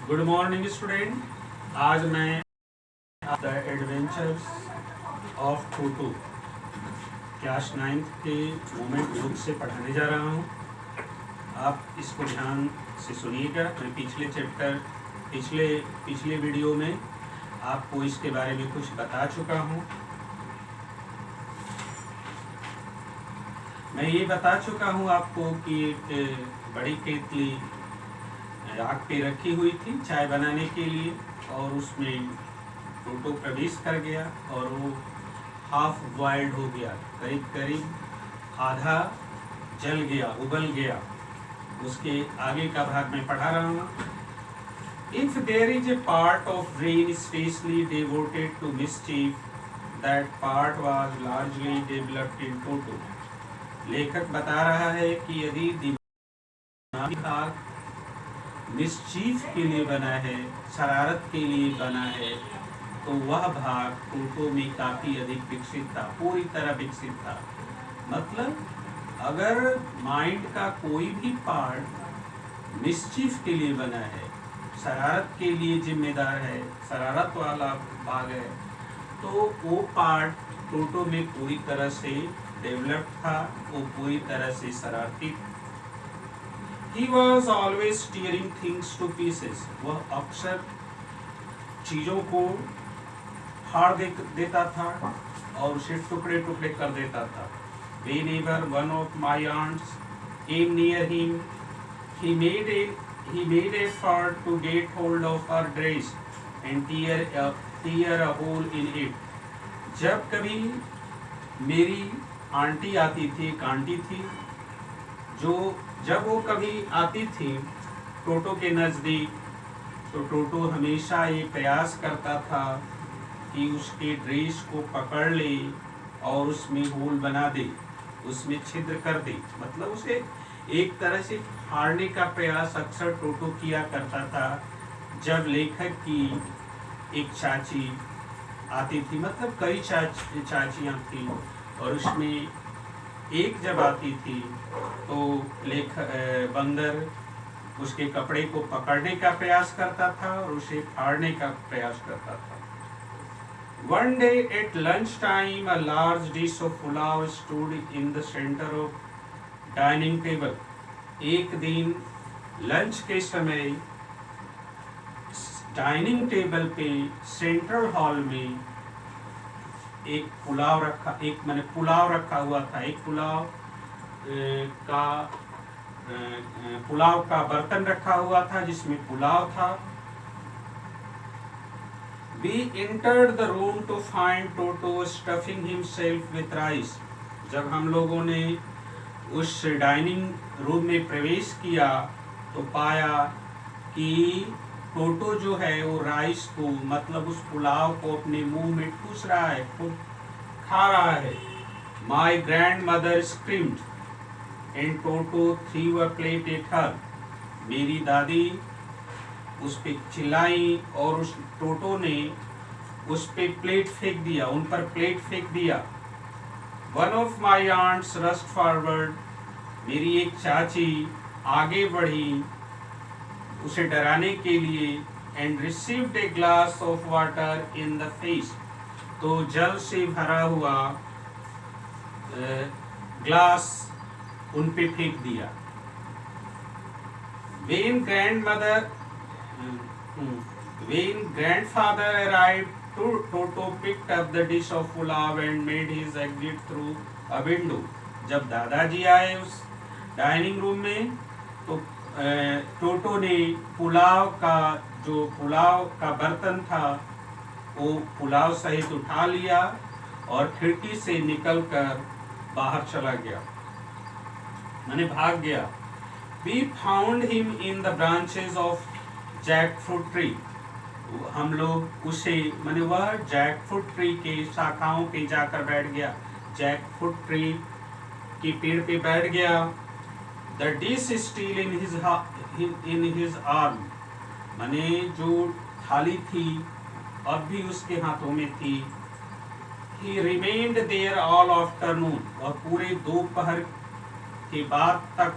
Good morning student. आज मैं the adventures of Toto class 9th के मोमेंट बुक से पढ़ाने जा रहा हूँ। आप इसको ध्यान से सुनिएगा। मैं पिछले चैप्टर पिछले वीडियो में आपको इसके बारे में कुछ बता चुका हूँ। मैं ये बता चुका हूँ आपको कि एक बड़ी केतली आग पे रखी हुई थी चाय बनाने के लिए, और उसमें टोटो प्रवेश कर गया और वो हाफ बॉइल्ड हो गया, करीब करीब आधा जल गया, उबल गया। उसके आगे का भाग मैं पढ़ा रहा हूँ। If there is a part of brain specially devoted to mischief, that part was largely developed in toto. लेखक बता रहा है कि यदि दिमागी भाग मिसचीफ के लिए बना है, शरारत के लिए बना है, तो वह भाग टोटो में काफ़ी अधिक विकसित था, पूरी तरह विकसित था। मतलब अगर माइंड का कोई भी पार्ट मिसचीफ के लिए बना है, शरारत के लिए जिम्मेदार है, शरारत वाला भाग है, तो वो पार्ट टोटो में पूरी तरह से डेवलप था, वो पूरी तरह से शरारती था। He was always tearing things to pieces. वह अक्सर चीज़ों को फाड़ देता था और उसे टुकड़े टुकड़े कर देता था। Whenever one of my aunts came near him, he made a effort to get hold of her dress and tear a hole in it. जब कभी मेरी आंटी आती थी, एक आंटी थी, जब वो कभी आती थी टोटो के नज़दीक, तो टोटो हमेशा ये प्रयास करता था कि उसके ड्रेस को पकड़ ले और उसमें होल बना दे, उसमें छिद्र कर दे। मतलब उसे एक तरह से फाड़ने का प्रयास अक्सर टोटो किया करता था। जब लेखक की एक चाची आती थी, मतलब कई चाचियाँ थी, और उसमें एक जब आती थी तो बंदर उसके कपड़े को पकड़ने का प्रयास करता था और उसे फाड़ने का प्रयास करता था। One day at lunch time, a large dish of pulao stood in the center of dining table. एक दिन लंच के समय डाइनिंग टेबल पे सेंट्रल हॉल में एक पुलाव रखा हुआ था। एक पुलाव का बर्तन रखा हुआ था जिसमें पुलाव था। We entered the room to find Toto stuffing himself with rice. जब हम लोगों ने उस डाइनिंग रूम में प्रवेश किया तो पाया कि टोटो जो है वो राइस को, मतलब उस पुलाव को अपने मुंह में ठूस रहा है, खुद खा रहा है। My grand mother screamed and Toto through a plate at her. मेरी दादी उस पे चिल्लाई और उस टोटो ने उस पे प्लेट फेंक दिया, उन पर प्लेट फेंक दिया। One of my aunts rushed forward. मेरी एक चाची आगे बढ़ी उसे डराने के लिए, and received a glass of water in the face. तो जल से भरा हुआ ग्लास उन पे फेंक दिया। When grandfather arrived, Toto picked up the dish of pulao and made his exit through a window. जब दादाजी आए उस डाइनिंग रूम में, तो टोटो ने पुलाव का बर्तन था वो पुलाव सहित उठा लिया और खिड़की से निकलकर बाहर चला गया, माने भाग गया। We found him in the branches of jackfruit tree. हम लोग उसे, माने वह जैकफ्रूट ट्री के शाखाओं पे जाकर बैठ गया, जैकफ्रूट ट्री के पेड़ पे बैठ गया। The dish still in his arm. माने जो थाली थी अब भी उसके हाथों में थी। He remained there all afternoon. और पूरे दोपहर के बाद तक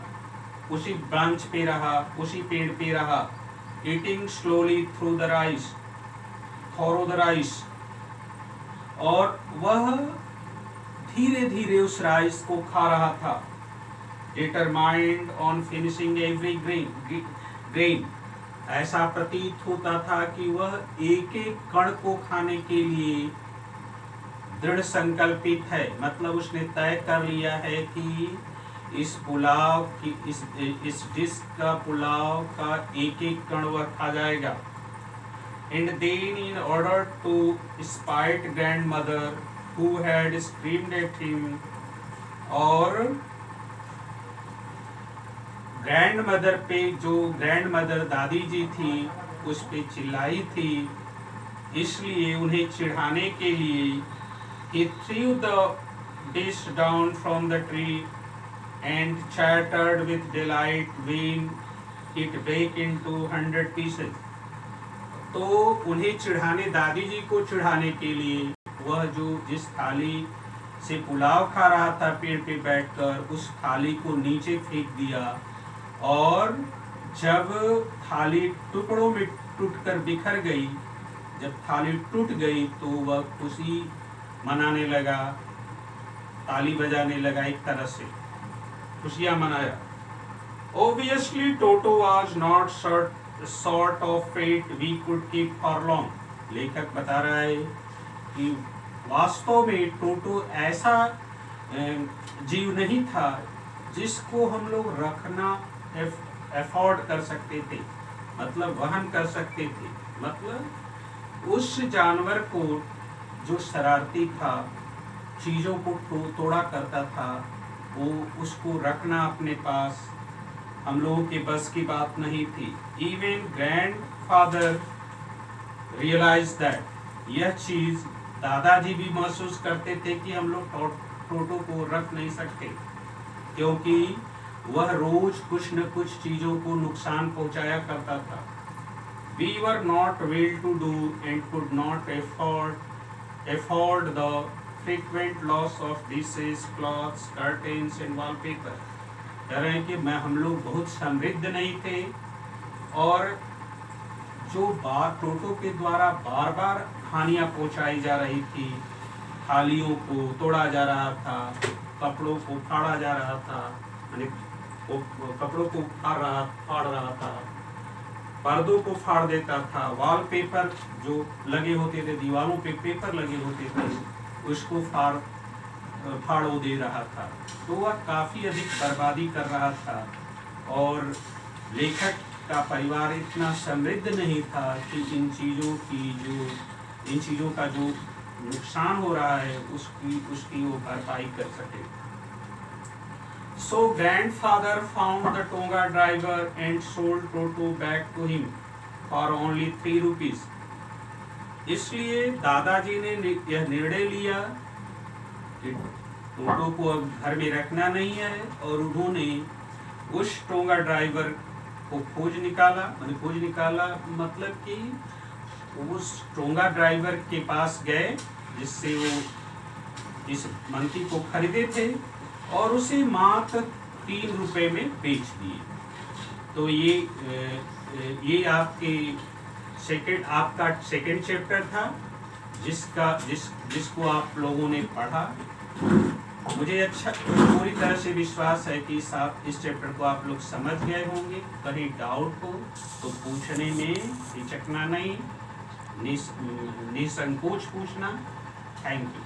उसी ब्रांच पे रहा, उसी पेड़ पे रहा। eating slowly through the rice, और वह धीरे धीरे उस राइस को खा रहा था। Determined on finishing every grain, ऐसा प्रतीत होता था कि वह एक एक कण को खाने के लिए दृढ़ संकल्पित है। मतलब उसने तय कर लिया है कि इस पुलाव की इस डिश का पुलाव का एक एक कण वह खा जाएगा। And then in order to spite grandmother who had screamed at him, और ग्रैंडमदर दादी जी थी उस पे चिल्लाई थी, इसलिए उन्हें चिढ़ाने के लिए he threw the dish down from the tree and chattered with delight when it broke into 100 pieces. तो उन्हें चिढ़ाने, दादी जी को चिढ़ाने के लिए वह जो जिस थाली से पुलाव खा रहा था पेड़ पे बैठकर, उस थाली को नीचे फेंक दिया, और जब थाली टुकड़ों में टूटकर बिखर गई, जब थाली टूट गई तो वह खुशी मनाने लगा, ताली बजाने लगा, एक तरह से खुशियां मनाया। Obviously Toto was not sort of fate we could keep for long. लेखक बता रहा है कि वास्तव में टोटो ऐसा जीव नहीं था जिसको हम लोग रखना अफोर्ड कर सकते थे, मतलब वहन कर सकते थे। मतलब उस जानवर को जो शरारती था, चीज़ों को तोड़ा करता था, वो उसको रखना अपने पास हम लोगों के बस की बात नहीं थी। इवन ग्रैंडफादर रियलाइज दैट, यह चीज़ दादाजी भी महसूस करते थे कि हम लोग टोटो को रख नहीं सकते, क्योंकि वह रोज कुछ न कुछ चीज़ों को नुकसान पहुंचाया करता था। We were not well to do and could not afford the frequent loss of dishes, cloths, curtains and wallpaper. कह रहे हैं कि हम लोग बहुत समृद्ध नहीं थे, और जो टोटो के द्वारा बार बार हानियां पहुंचाई जा रही थी, थालियों को तोड़ा जा रहा था, कपड़ों को फाड़ा जा रहा था, कपड़ों को फाड़ रहा था, पर्दों को फाड़ देता था, वॉलपेपर जो लगे होते थे, दीवारों पे पेपर लगे होते थे, उसको फाड़ो दे रहा था। तो वह काफ़ी अधिक बर्बादी कर रहा था, और लेखक का परिवार इतना समृद्ध नहीं था कि इन चीज़ों का जो नुकसान हो रहा है उसकी वो भरपाई कर सके। So grandfather found the Tonga driver and sold Toto back to him for only 3 rupees. इसलिए दादाजी ने यह निर्णय लिया कि टोटो को अब घर में रखना नहीं है, और उन्होंने उस टोंगा ड्राइवर को खोज निकाला मतलब कि उस टोंगा ड्राइवर के पास गए जिससे वो इस मंकी को खरीदे थे, और उसे मात्र 3 रुपए में बेच दिए। तो ये आपका सेकंड चैप्टर था जिसको आप लोगों ने पढ़ा। मुझे पूरी तरह से विश्वास है कि इस चैप्टर को आप लोग समझ गए होंगे। कहीं डाउट हो तो पूछने में हिचकना नहीं, निसंकोच पूछना। Thank you.